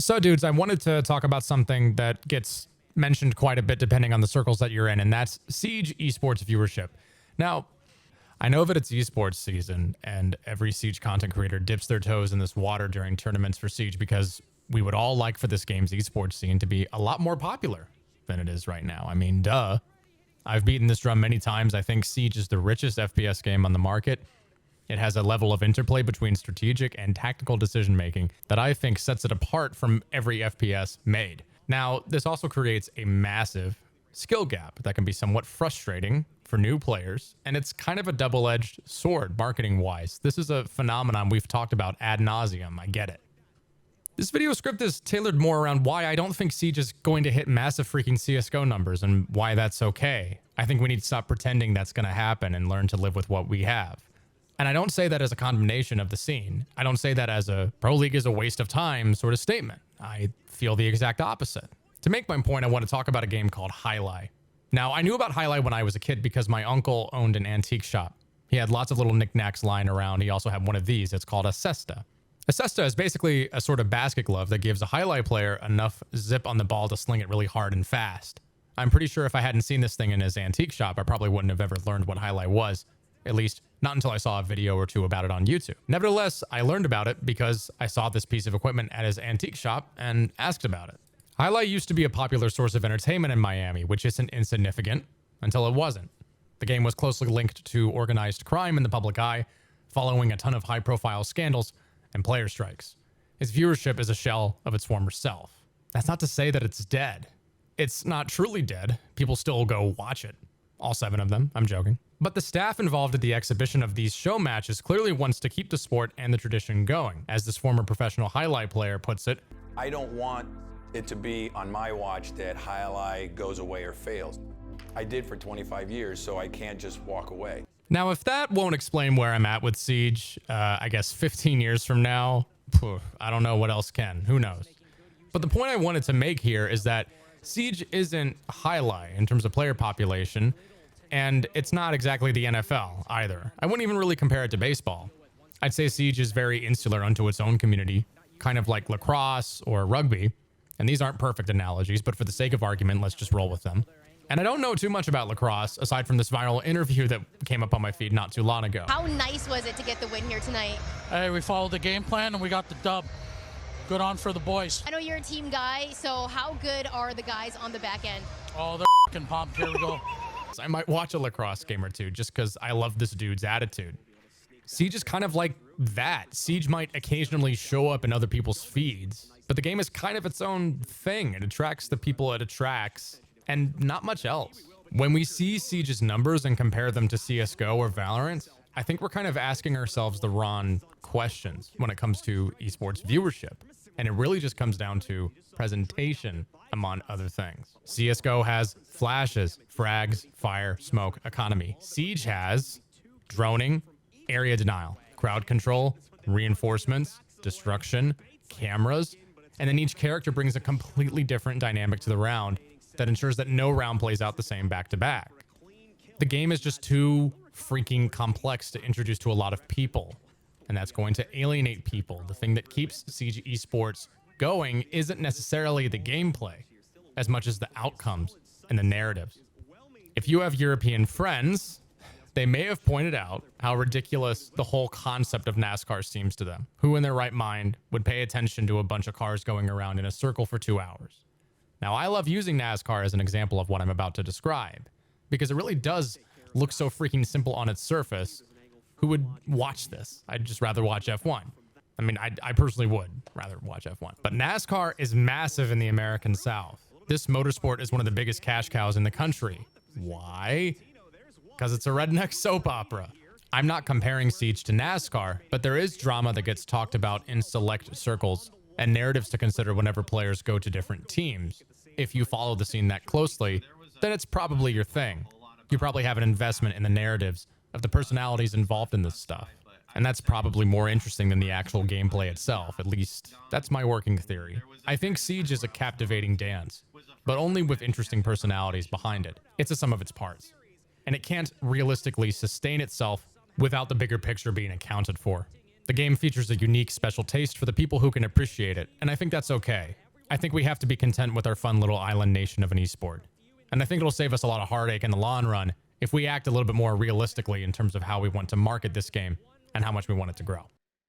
So dudes, I wanted to talk about something that gets mentioned quite a bit depending on the circles that you're in, and that's Siege esports viewership. Now, I know that it's esports season and every Siege content creator dips their toes in this water during tournaments for Siege because we would all like for this game's esports scene to be a lot more popular than it is right now. I mean, duh. I've beaten this drum many times. I think Siege is the richest FPS game on the market. It has a level of interplay between strategic and tactical decision making that I think sets it apart from every FPS made. Now, this also creates a massive skill gap that can be somewhat frustrating for new players, and it's kind of a double-edged sword marketing-wise. This is a phenomenon we've talked about ad nauseum. I get it. This video script is tailored more around why I don't think Siege is going to hit massive freaking CSGO numbers and why that's okay. I think we need to stop pretending that's going to happen and learn to live with what we have. And I don't say that as a condemnation of the scene. I don't say that as a pro league is a waste of time sort of statement. I feel the exact opposite. To make my point, I want to talk about a game called Highlight. Now, I knew about Highlight when I was a kid because my uncle owned an antique shop. He had lots of little knickknacks lying around. He also had one of these. It's called a cesta. A cesta is basically a sort of basket glove that gives a Highlight player enough zip on the ball to sling it really hard and fast. I'm pretty sure if I hadn't seen this thing in his antique shop, I probably wouldn't have ever learned what Highlight was. At least, not until I saw a video or two about it on YouTube. Nevertheless, I learned about it because I saw this piece of equipment at his antique shop and asked about it. Highlight used to be a popular source of entertainment in Miami, which isn't insignificant until it wasn't. The game was closely linked to organized crime in the public eye, following a ton of high-profile scandals and player strikes. Its viewership is a shell of its former self. That's not to say that it's dead. It's not truly dead. People still go watch it. All 7 of them, I'm joking. But the staff involved at the exhibition of these show matches clearly wants to keep the sport and the tradition going. As this former professional Highlight player puts it, I don't want it to be on my watch that Highlight goes away or fails. I did for 25 years, so I can't just walk away. Now, if that won't explain where I'm at with Siege, I guess 15 years from now, I don't know what else can. Who knows? But the point I wanted to make here is that Siege isn't Highlight in terms of player population, and it's not exactly the NFL either. I wouldn't even really compare it to baseball. I'd say Siege is very insular unto its own community, kind of like lacrosse or rugby. And these aren't perfect analogies, but for the sake of argument, let's just roll with them. And I don't know too much about lacrosse, aside from this viral interview that came up on my feed not too long ago. How nice was it to get the win here tonight? Hey, we followed the game plan and we got the dub. Good on for the boys. I know you're a team guy, so how good are the guys on the back end? Oh, they're f***ing pumped. Here we go. I might watch a lacrosse game or two just because I love this dude's attitude. Siege is kind of like that. Siege might occasionally show up in other people's feeds, but the game is kind of its own thing. It attracts the people it attracts and not much else. When we see Siege's numbers and compare them to CSGO or Valorant, I think we're kind of asking ourselves the wrong questions when it comes to esports viewership. And it really just comes down to presentation, among other things. CSGO has flashes, frags, fire, smoke, economy. Siege has droning, area denial, crowd control, reinforcements, destruction, cameras, and then each character brings a completely different dynamic to the round that ensures that no round plays out the same back to back. The game is just too freaking complex to introduce to a lot of people, and that's going to alienate people. The thing that keeps Siege Esports going isn't necessarily the gameplay as much as the outcomes and the narratives. If you have European friends, they may have pointed out how ridiculous the whole concept of NASCAR seems to them. Who in their right mind would pay attention to a bunch of cars going around in a circle for 2 hours? Now, I love using NASCAR as an example of what I'm about to describe because it really does look so freaking simple on its surface. Who would watch this? I'd just rather watch F1. I mean, I personally would rather watch F1. But NASCAR is massive in the American South. This motorsport is one of the biggest cash cows in the country. Why? Because it's a redneck soap opera. I'm not comparing Siege to NASCAR, but there is drama that gets talked about in select circles and narratives to consider whenever players go to different teams. If you follow the scene that closely, then it's probably your thing. You probably have an investment in the narratives of the personalities involved in this stuff. And that's probably more interesting than the actual gameplay itself. At least, that's my working theory. I think Siege is a captivating dance, but only with interesting personalities behind it. It's a sum of its parts. And it can't realistically sustain itself without the bigger picture being accounted for. The game features a unique special taste for the people who can appreciate it, and I think that's okay. I think we have to be content with our fun little island nation of an esport. And I think it'll save us a lot of heartache in the long run if we act a little bit more realistically in terms of how we want to market this game and how much we want it to grow.